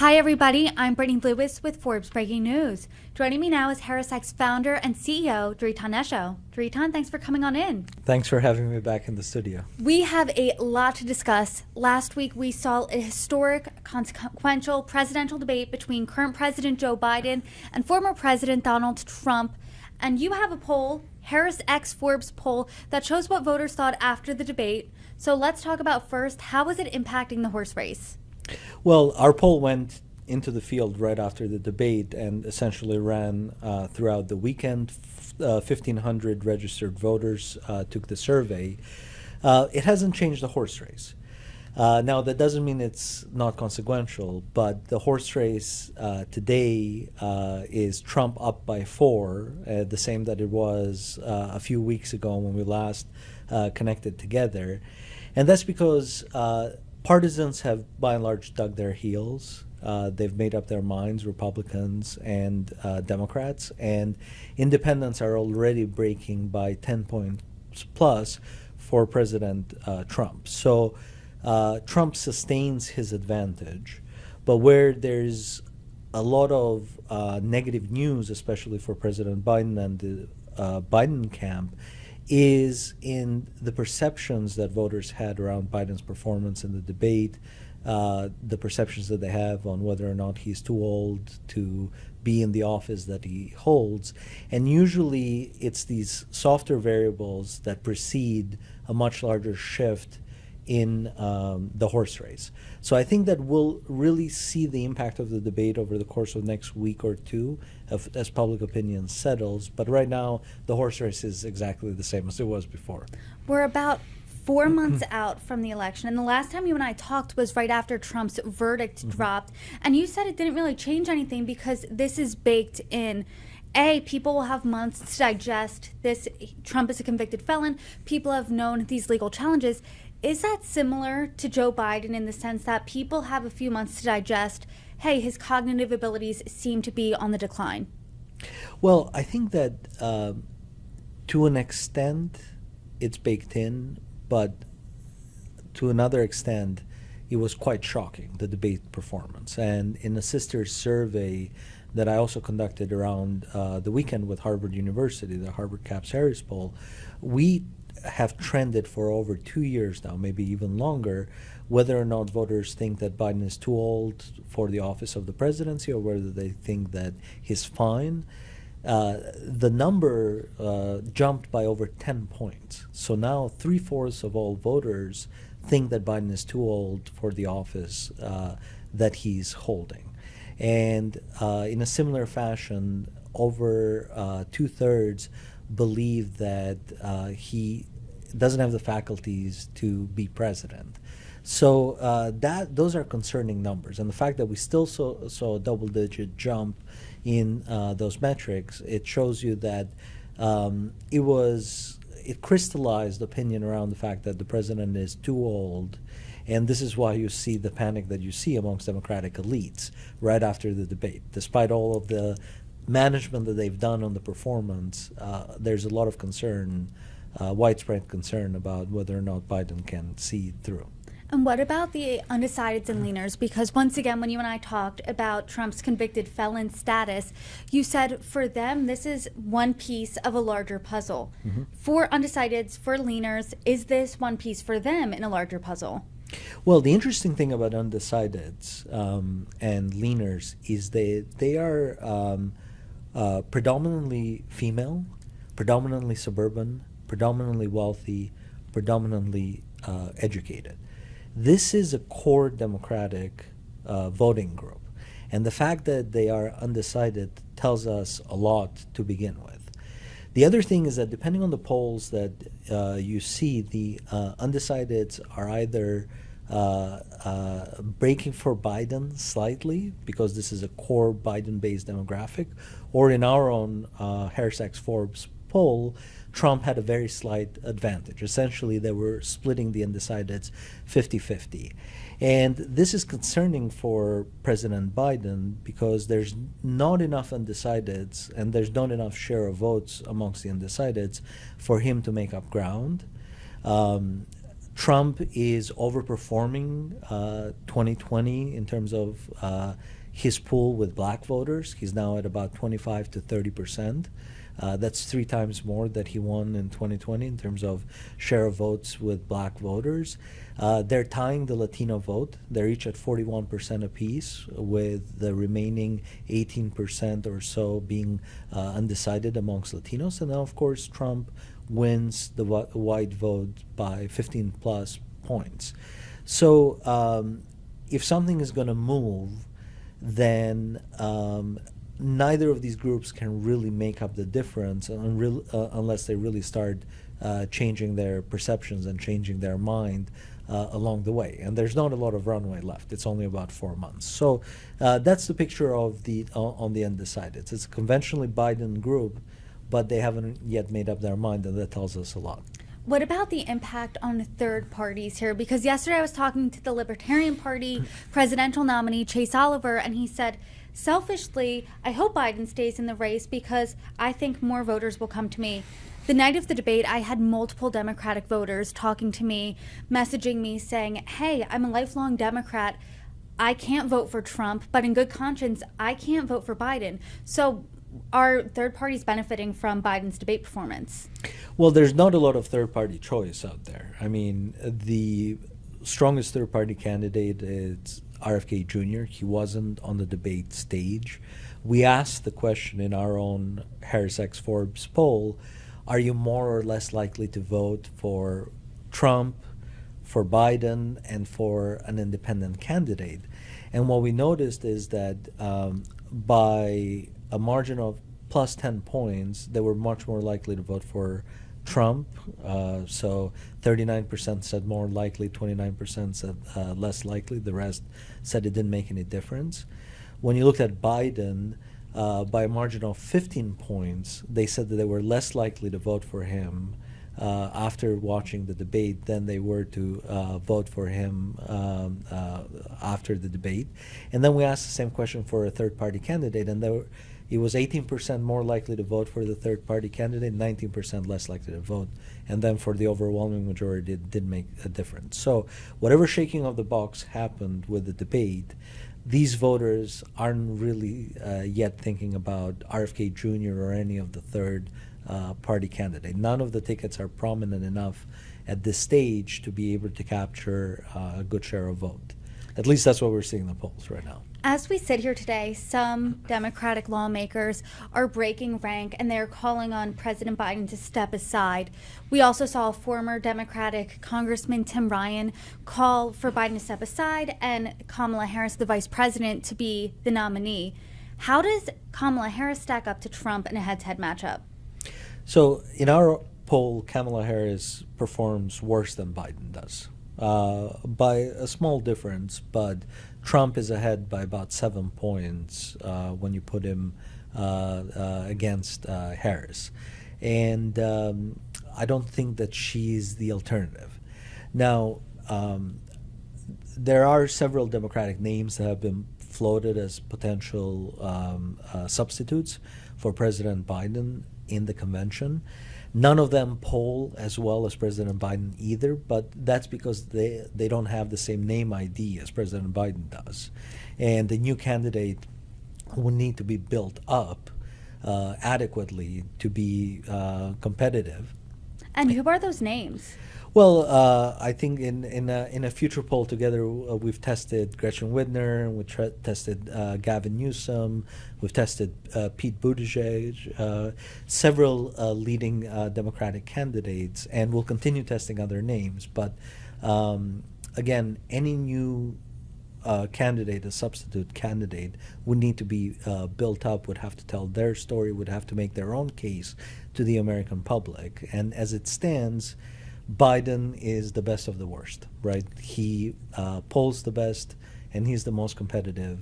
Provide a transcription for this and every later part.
Hi, everybody. I'm Brittany Lewis with Forbes Breaking News. Joining me now is HarrisX founder and CEO, Dritan Esho. Dritan, thanks for coming on in. Thanks for having me back in the studio. We have a lot to discuss. Last week, we saw a historic, consequential presidential debate between current President Joe Biden and former President Donald Trump. And you have a poll, HarrisX Forbes poll, that shows what voters thought after the debate. So let's talk about first, how is it impacting the horse race? Well, our poll went into the field right after the debate and essentially ran throughout the weekend. 1,500 registered voters took the survey. It hasn't changed the horse race. Now, that doesn't mean it's not consequential, but the horse race today is Trump up by 4, the same that it was a few weeks ago when we last connected together. And that's because partisans have, by and large, dug their heels. They've made up their minds, Republicans and Democrats, and independents are already breaking by 10 points plus for President Trump. So Trump sustains his advantage, but where there's a lot of negative news, especially for President Biden and the Biden camp, is in the perceptions that voters had around Biden's performance in the debate, the perceptions that they have on whether or not he's too old to be in the office that he holds. And usually it's these softer variables that precede a much larger shift in the horse race. So I think that we'll really see the impact of the debate over the course of next week or two as public opinion settles. But right now, the horse race is exactly the same as it was before. We're about 4 months out from the election, and the last time you and I talked was right after Trump's verdict dropped, and you said it didn't really change anything because this is baked in. People will have months to digest this. Trump is a convicted felon. People have known these legal challenges. Is that similar to Joe Biden in the sense that people have a few months to digest, hey, his cognitive abilities seem to be on the decline? Well, I think that to an extent it's baked in, but to another extent it was quite shocking, the debate performance. And in a sister survey that I also conducted around the weekend with Harvard University, the Harvard Caps Harris poll, we have trended for over 2 years now, maybe even longer, whether or not voters think that Biden is too old for the office of the presidency or whether they think that he's fine. The number jumped by over 10 points. So now 3/4 of all voters think that Biden is too old for the office that he's holding. And in a similar fashion, over 2/3 believe that he doesn't have the faculties to be president. So those are concerning numbers. And the fact that we still saw a double-digit jump in those metrics, it shows you that it crystallized opinion around the fact that the president is too old. And this is why you see the panic that you see amongst Democratic elites right after the debate. Despite all of the management that they've done on the performance, there's a lot of concern, widespread concern about whether or not Biden can see through. And what about the undecideds and leaners? Because once again, when you and I talked about Trump's convicted felon status, you said for them, this is one piece of a larger puzzle. For undecideds, for leaners, is this one piece for them in a larger puzzle? Well, the interesting thing about undecideds and leaners is they are predominantly female, predominantly suburban, predominantly wealthy, predominantly educated. This is a core Democratic voting group. And the fact that they are undecided tells us a lot to begin with. The other thing is that depending on the polls that you see, the undecideds are either breaking for Biden slightly because this is a core Biden-based demographic, or in our own HarrisX Forbes poll, Trump had a very slight advantage. Essentially, they were splitting the undecideds 50-50. And this is concerning for President Biden because there's not enough undecideds and there's not enough share of votes amongst the undecideds for him to make up ground. Trump is overperforming 2020 in terms of his pool with black voters. He's now at about 25 to 30%. That's 3 times more that he won in 2020 in terms of share of votes with black voters. They're tying the Latino vote. They're each at 41% apiece, with the remaining 18% or so being undecided amongst Latinos. And now, of course, Trump wins the white vote by 15 plus points. So if something is going to move, then neither of these groups can really make up the difference unless they really start changing their perceptions and changing their mind along the way. And there's not a lot of runway left. It's only about 4 months. So that's the picture of on the Undecideds. It's a conventionally Biden group, but they haven't yet made up their mind, and that tells us a lot. What about the impact on third parties here? Because yesterday I was talking to the Libertarian Party presidential nominee, Chase Oliver, and he said, selfishly, I hope Biden stays in the race because I think more voters will come to me. The night of the debate, I had multiple Democratic voters talking to me, messaging me saying, hey, I'm a lifelong Democrat. I can't vote for Trump, but in good conscience, I can't vote for Biden. So are third parties benefiting from Biden's debate performance? Well, there's not a lot of third-party choice out there. I mean, the strongest third-party candidate is RFK Jr. He wasn't on the debate stage. We asked the question in our own HarrisX Forbes poll, are you more or less likely to vote for Trump, for Biden, and for an independent candidate? And what we noticed is that by a margin of plus 10 points, they were much more likely to vote for Trump. So 39% said more likely, 29% said less likely. The rest said it didn't make any difference. When you looked at Biden, by a margin of 15 points, they said that they were less likely to vote for him after watching the debate than they were to vote for him after the debate. And then we asked the same question for a third-party candidate, and it was 18% more likely to vote for the third-party candidate, 19% less likely to vote. And then for the overwhelming majority, it did make a difference. So whatever shaking of the box happened with the debate, these voters aren't really yet thinking about RFK Jr. or any of the third-party candidate. None of the tickets are prominent enough at this stage to be able to capture a good share of vote. At least that's what we're seeing in the polls right now. As we sit here today, some Democratic lawmakers are breaking rank and they're calling on President Biden to step aside. We also saw former Democratic Congressman Tim Ryan call for Biden to step aside and Kamala Harris, the vice president, to be the nominee. How does Kamala Harris stack up to Trump in a head-to-head matchup? So in our poll, Kamala Harris performs worse than Biden does. By a small difference, but Trump is ahead by about 7 points when you put him against Harris. And I don't think that she's the alternative. Now, there are several Democratic names that have been floated as potential substitutes for President Biden in the convention. None of them poll as well as President Biden either, but that's because they don't have the same name ID as President Biden does. And the new candidate will need to be built up adequately to be competitive. And who are those names? Well, I think in a future poll together, we've tested Gretchen Whitmer, we've tested Gavin Newsom, we've tested Pete Buttigieg, several leading Democratic candidates, and we'll continue testing other names. But again, any new candidate, a substitute candidate, would need to be built up, would have to tell their story, would have to make their own case to the American public. And as it stands, Biden is the best of the worst, right? He polls the best, and he's the most competitive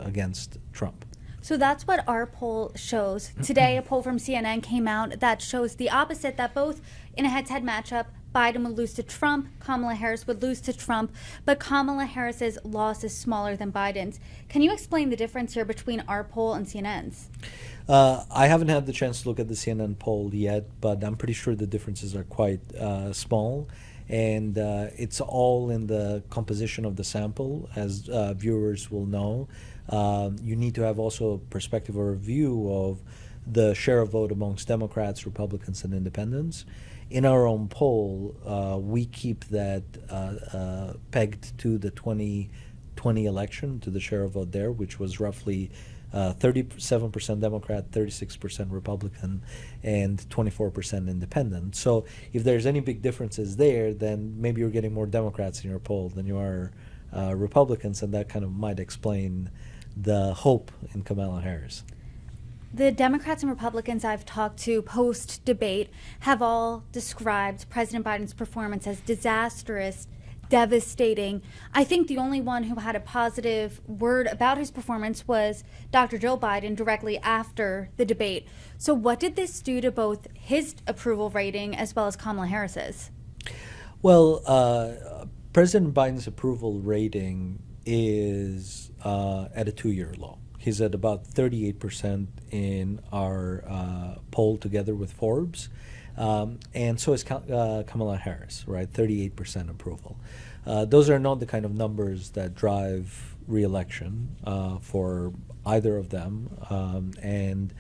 against Trump. So that's what our poll shows. Today, a poll from CNN came out that shows the opposite, that both in a head-to-head matchup, Biden would lose to Trump, Kamala Harris would lose to Trump, but Kamala Harris's loss is smaller than Biden's. Can you explain the difference here between our poll and CNN's? I haven't had the chance to look at the CNN poll yet, but I'm pretty sure the differences are quite small. And it's all in the composition of the sample, as viewers will know. You need to have also a perspective or a view of the share of vote amongst Democrats, Republicans, and independents. In our own poll, we keep that pegged to the 2020 election, to the share of vote there, which was roughly 37% Democrat, 36% Republican, and 24% independent. So if there's any big differences there, then maybe you're getting more Democrats in your poll than you are Republicans, and that kind of might explain the hope in Kamala Harris. The Democrats and Republicans I've talked to post-debate have all described President Biden's performance as disastrous, devastating. I think the only one who had a positive word about his performance was Dr. Joe Biden directly after the debate. So what did this do to both his approval rating as well as Kamala Harris's? Well, President Biden's approval rating is at a 2-year low. He's at about 38% in our poll together with Forbes. And so is Kamala Harris, right? 38% approval. Those are not the kind of numbers that drive re-election for either of them. And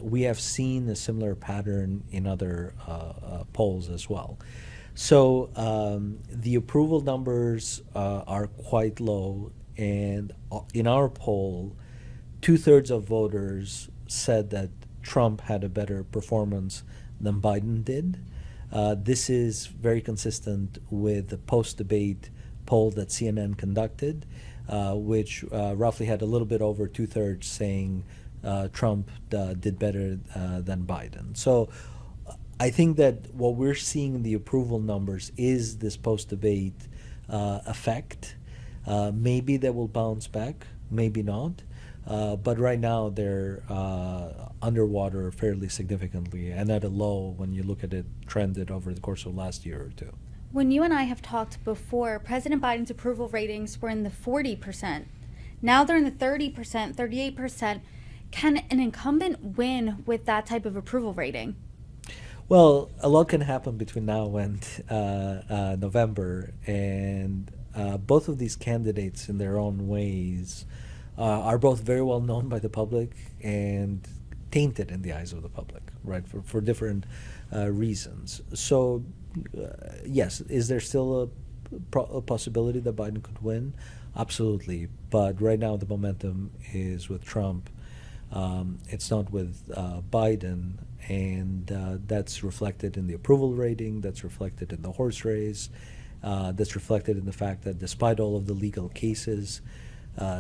we have seen a similar pattern in other polls as well. So the approval numbers are quite low. And in our poll, 2/3 of voters said that Trump had a better performance than Biden did. This is very consistent with the post-debate poll that CNN conducted, which roughly had a little bit over 2/3 saying Trump did better than Biden. So I think that what we're seeing in the approval numbers is this post-debate effect. Maybe they will bounce back, maybe not. But right now they're underwater fairly significantly and at a low when you look at it trended over the course of the last year or two. When you and I have talked before, President Biden's approval ratings were in the 40%. Now they're in the 30%, 38%. Can an incumbent win with that type of approval rating? Well, a lot can happen between now and November, and both of these candidates in their own ways are both very well known by the public and tainted in the eyes of the public, right, for different reasons. So, yes, is there still a possibility that Biden could win? Absolutely. But right now the momentum is with Trump. It's not with Biden, and that's reflected in the approval rating, that's reflected in the horse race, that's reflected in the fact that despite all of the legal cases,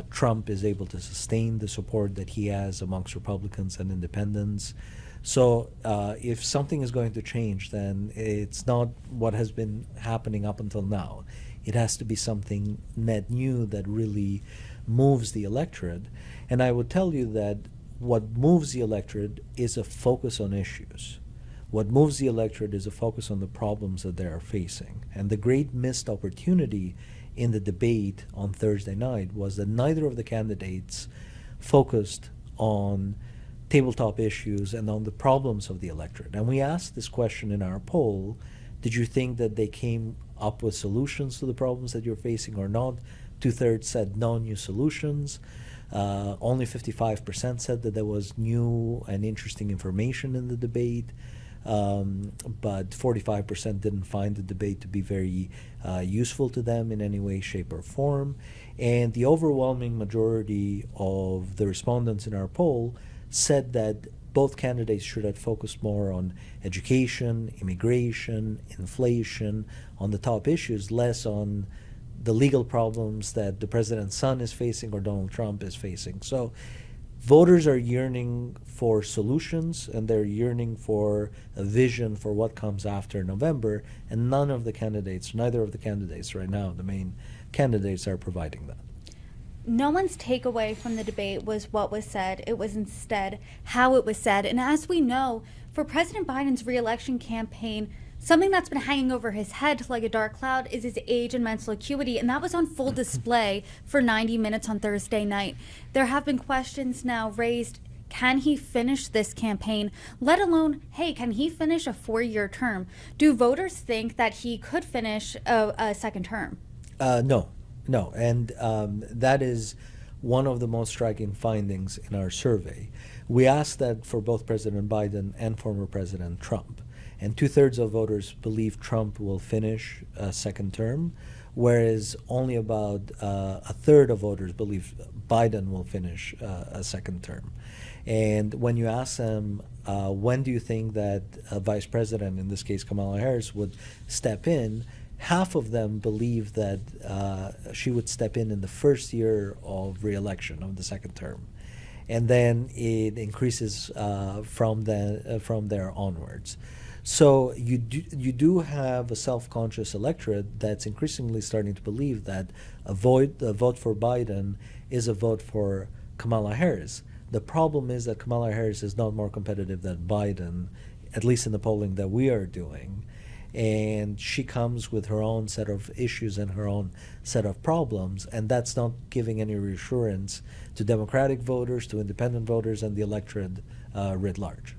Trump is able to sustain the support that he has amongst Republicans and independents. So if something is going to change, then it's not what has been happening up until now. It has to be something net new that really moves the electorate. And I would tell you that what moves the electorate is a focus on issues. What moves the electorate is a focus on the problems that they are facing. And the great missed opportunity in the debate on Thursday night was that neither of the candidates focused on tabletop issues and on the problems of the electorate. And we asked this question in our poll: did you think that they came up with solutions to the problems that you're facing or not? 2/3 said no new solutions. Only 55% said that there was new and interesting information in the debate. But 45% didn't find the debate to be very useful to them in any way, shape, or form. And the overwhelming majority of the respondents in our poll said that both candidates should have focused more on education, immigration, inflation, on the top issues, less on the legal problems that the president's son is facing or Donald Trump is facing. So voters are yearning for solutions, and they're yearning for a vision for what comes after November, and neither of the candidates right now, the main candidates, are providing that. No one's takeaway from the debate was what was said. It was instead how it was said. And as we know, for President Biden's re-election campaign, something that's been hanging over his head like a dark cloud is his age and mental acuity, and that was on full display for 90 minutes on Thursday night. There have been questions now raised can he finish this campaign, let alone, hey, can he finish a 4-year term? Do voters think that he could finish a second term? No, no. And that is one of the most striking findings in our survey. We asked that for both President Biden and former President Trump. And 2/3 of voters believe Trump will finish a second term, whereas only about 1/3 of voters believe Biden will finish a second term. And when you ask them, when do you think that a vice president, in this case Kamala Harris, would step in, half of them believe that she would step in the first year of re-election of the second term. And then it increases from there onwards. So you do have a self-conscious electorate that's increasingly starting to believe that a vote for Biden is a vote for Kamala Harris. The problem is that Kamala Harris is not more competitive than Biden, at least in the polling that we are doing. And she comes with her own set of issues and her own set of problems, and that's not giving any reassurance to Democratic voters, to independent voters, and the electorate writ large.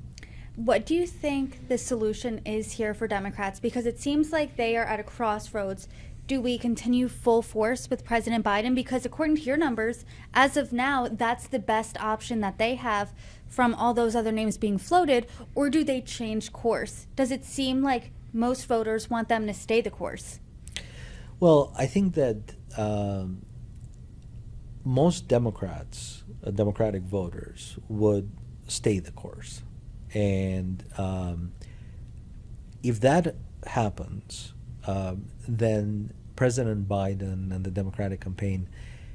What do you think the solution is here for Democrats? Because it seems like they are at a crossroads. Do we continue full force with President Biden? Because according to your numbers, as of now, that's the best option that they have from all those other names being floated. Or do they change course? Does it seem like most voters want them to stay the course? Well, I think that most Democrats, Democratic voters, would stay the course. And if that happens, then President Biden and the Democratic campaign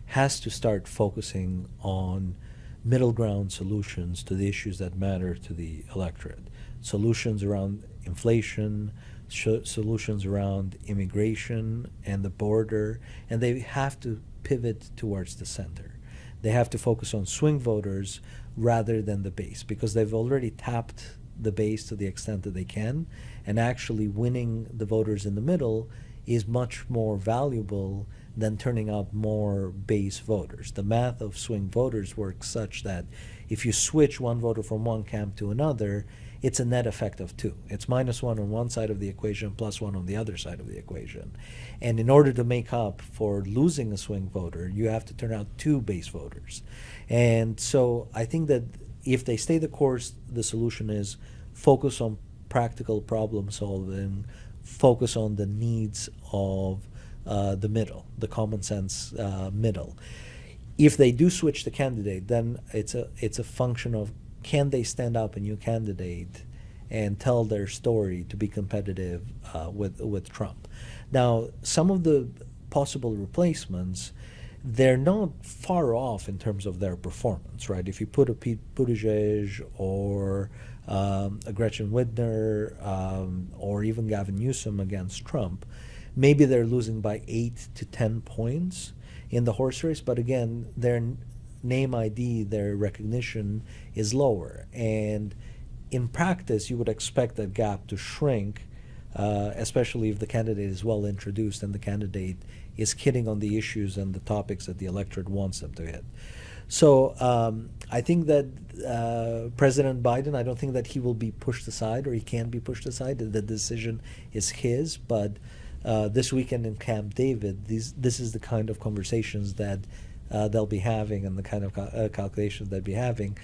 has to start focusing on middle ground solutions to the issues that matter to the electorate. Solutions around inflation, solutions around immigration and the border, and they have to pivot towards the center. They have to focus on swing voters rather than the base, because they've already tapped the base to the extent that they can, and actually winning the voters in the middle is much more valuable than turning out more base voters. The math of swing voters works such that if you switch one voter from one camp to another, it's a net effect of 2. It's -1 on one side of the equation, +1 on the other side of the equation. And in order to make up for losing a swing voter, you have to turn out 2 base voters. And so I think that if they stay the course, the solution is focus on practical problem solving, focus on the needs of the middle, the common sense middle. If they do switch the candidate, then it's a function of, can they stand up a new candidate and tell their story to be competitive with Trump? Now, some of the possible replacements, they're not far off in terms of their performance, right? If you put a Pete Buttigieg or a Gretchen Whitmer or even Gavin Newsom against Trump, maybe they're losing by 8 to 10 points in the horse race, but again, their name ID, their recognition is lower. And in practice, you would expect that gap to shrink, especially if the candidate is well introduced and the candidate is hitting on the issues and the topics that the electorate wants them to hit. So I think that President Biden, I don't think that he will be pushed aside, or he can be pushed aside. The decision is his, but this weekend in Camp David, this is the kind of conversations that they'll be having, and the kind of calculations they'll be having.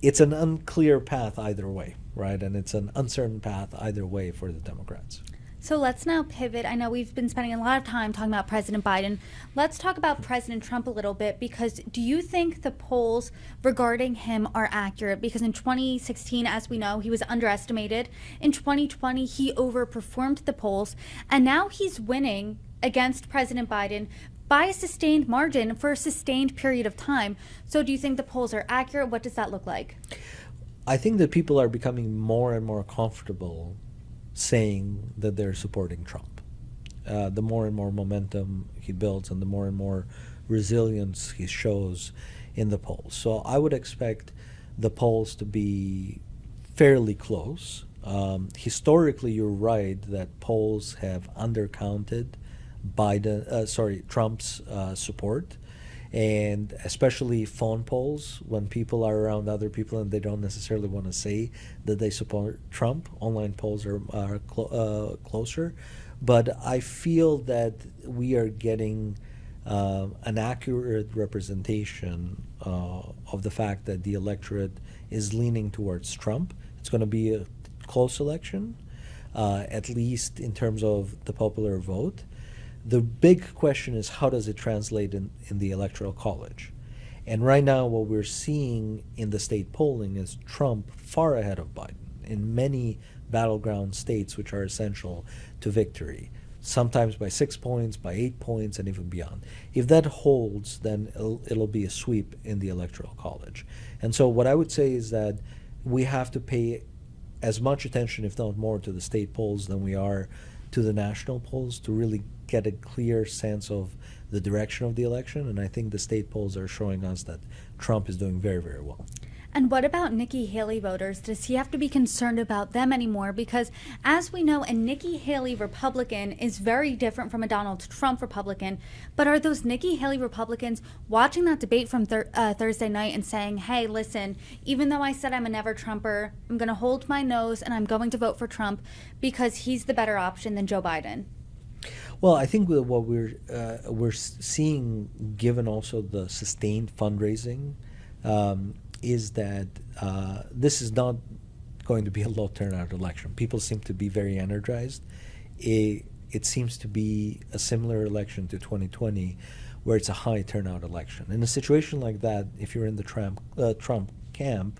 It's an unclear path either way, right? And it's an uncertain path either way for the Democrats. So let's now pivot. I know we've been spending a lot of time talking about President Biden. Let's talk about President Trump a little bit, because do you think the polls regarding him are accurate? Because in 2016, as we know, he was underestimated. In 2020, he overperformed the polls, and now he's winning against President Biden by a sustained margin for a sustained period of time. So do you think the polls are accurate? What does that look like? I think that people are becoming more and more comfortable saying that they're supporting Trump. The more and more momentum he builds and the more and more resilience he shows in the polls. So I would expect the polls to be fairly close. Historically, you're right that polls have undercounted Trump's support. And especially phone polls, when people are around other people and they don't necessarily want to say that they support Trump, online polls are closer. But I feel that we are getting an accurate representation of the fact that the electorate is leaning towards Trump. It's going to be a close election, at least in terms of the popular vote. The big question is, how does it translate in the Electoral College? And right now, what we're seeing in the state polling is Trump far ahead of Biden in many battleground states which are essential to victory, sometimes by 6 points, by 8 points, and even beyond. If that holds, then it'll be a sweep in the Electoral College. And so what I would say is that we have to pay as much attention, if not more, to the state polls than we are to the national polls to really get a clear sense of the direction of the election. And I think the state polls are showing us that Trump is doing very, very well. And what about Nikki Haley voters? Does he have to be concerned about them anymore? Because as we know, a Nikki Haley Republican is very different from a Donald Trump Republican. But are those Nikki Haley Republicans watching that debate from Thursday night and saying, hey, listen, even though I said I'm a never Trumper, I'm going to hold my nose and I'm going to vote for Trump because he's the better option than Joe Biden? Well, I think what we're seeing, given also the sustained fundraising, is that this is not going to be a low turnout election. People seem to be very energized. It seems to be a similar election to 2020, where it's a high turnout election. In a situation like that, if you're in the Trump camp,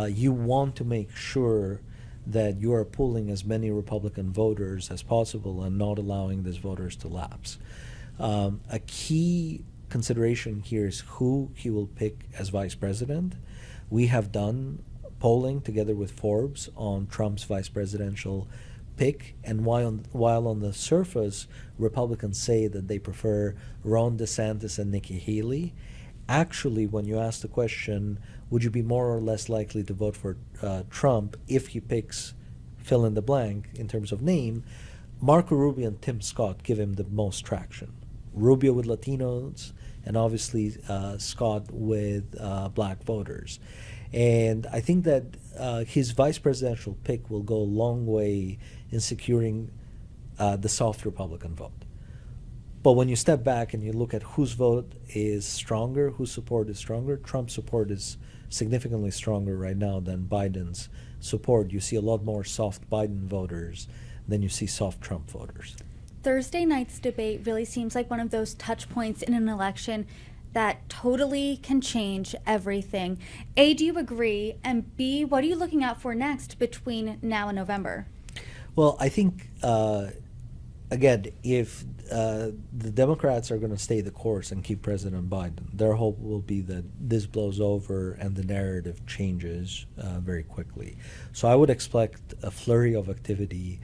you want to make sure that you are pulling as many Republican voters as possible and not allowing these voters to lapse. A key consideration here is who he will pick as vice president. We have done polling together with Forbes on Trump's vice presidential pick, and while on the surface Republicans say that they prefer Ron DeSantis and Nikki Haley, actually when you ask the question, would you be more or less likely to vote for Trump if he picks fill in the blank in terms of name, Marco Rubio and Tim Scott give him the most traction. Rubio with Latinos, and obviously Scott with black voters. And I think that his vice presidential pick will go a long way in securing the soft Republican vote. But when you step back and you look at whose vote is stronger, whose support is stronger, Trump's support is significantly stronger right now than Biden's support. You see a lot more soft Biden voters than you see soft Trump voters. Thursday night's debate really seems like one of those touch points in an election that totally can change everything. A, do you agree? And B, what are you looking out for next between now and November? Well, I think, again, if the Democrats are going to stay the course and keep President Biden, their hope will be that this blows over and the narrative changes very quickly. So I would expect a flurry of activity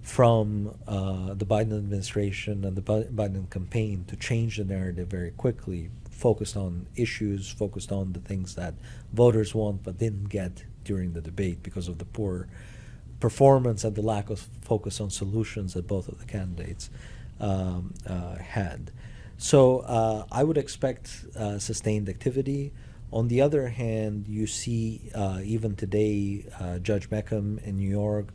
from the Biden administration and the Biden campaign to change the narrative very quickly, focused on issues, focused on the things that voters want but didn't get during the debate because of the poor performance and the lack of focus on solutions that both of the candidates had. So I would expect sustained activity. On the other hand, you see even today Judge Meckham in New York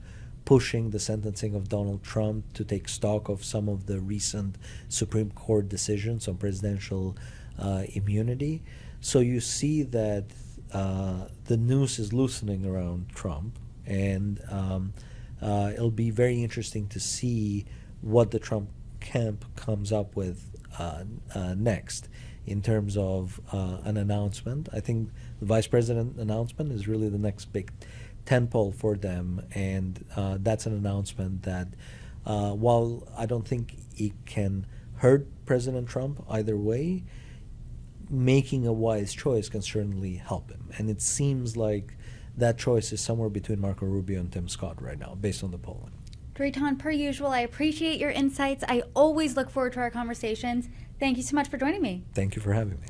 pushing the sentencing of Donald Trump to take stock of some of the recent Supreme Court decisions on presidential immunity. So you see that the noose is loosening around Trump, and it'll be very interesting to see what the Trump camp comes up with next in terms of an announcement. I think the vice president announcement is really the next big tentpole for them, and that's an announcement that while I don't think it can hurt President Trump either way, making a wise choice can certainly help him. And it seems like that choice is somewhere between Marco Rubio and Tim Scott right now, based on the polling. Drayton, per usual, I appreciate your insights. I always look forward to our conversations. Thank you so much for joining me. Thank you for having me.